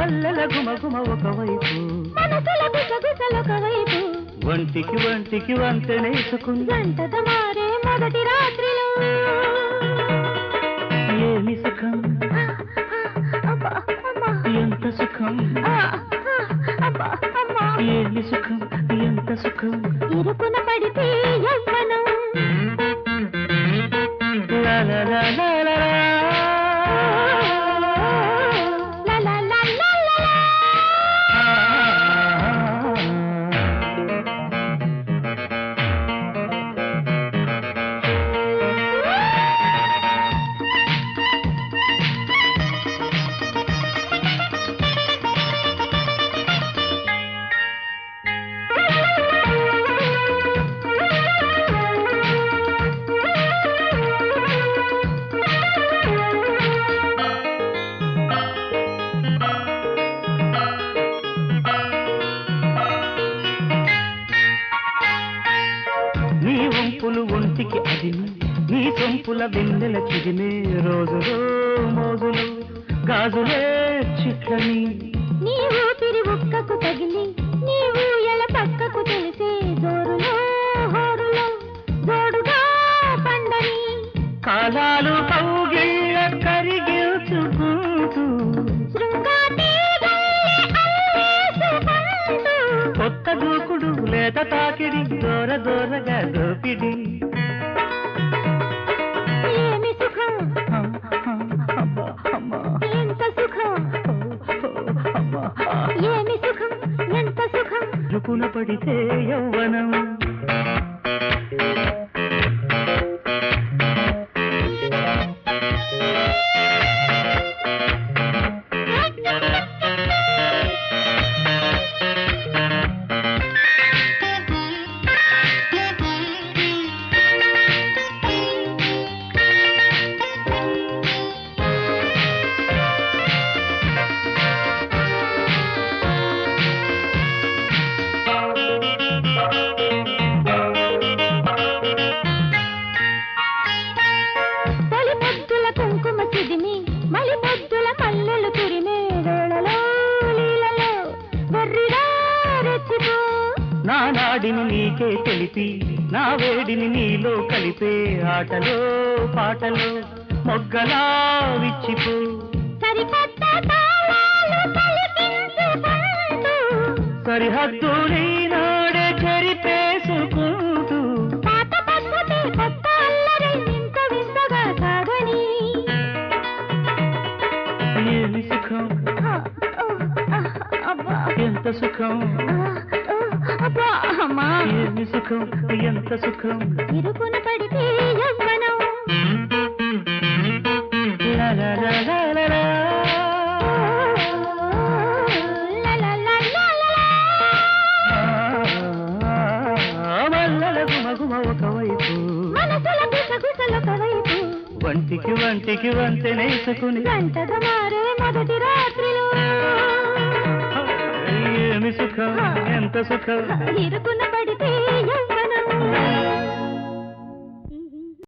మల్లెల గుమగుమ ఒకవైపు మనసుల గుసగుసలొకవైపు వంటికి వంటికి వంతెనేసుకుని గంటద మారే మొదటి రాత్రిలో ఏమి సుఖం ఎంత సుఖం ఏమి సుఖం ఎంత సుఖం ఇరుకున పడితే యవ్వనం లా లా లా లా లా నీ వంపులు ఒంటికి అదిమి నీ సొంపుల వెన్నెల చిదిమే రోజులో మోజులు గాజులే చిట్లని నీ ఊపిరి ఒక్కకు తగిలి నీవు ఎల పక్కకు తెలిసే జోరులో హోరులో జోడుగా పండని కాలాలు కౌగిళ్ళ కరిగిల్చుకుంటూ కొత్త దూకుడు లేత తాకిడి దూర దూరగా దోపిడి ఏమి సుఖం ఎంత సుఖం ఏమి సుఖం ఎంత సుఖం రుకున పడితే యవ్వనం నా నాడిని నీకే తెలిపి నా వేడిని నీలో కలిపే ఆటలో పాటలో మొగ్గలా విచ్చిపో సరిహద్దు నాడే చెరిపేసుకుంటూ ఏమి సుఖం ఎంత సుఖం ఏమి సుఖం ఎంత సుఖం ఇరుకున పడితే యవ్వనం లా లా లా లా లా లా మల్లెల గుమగుమ ఒకవైపు మనసుల గుసగుసలొకవైపు వంటికి వంటికి వంతెనేసుకుని గంటద మారే మొదటి రాత్రిలో ఏమి సుఖం ఎంత సుఖం ఇరుకున పడితే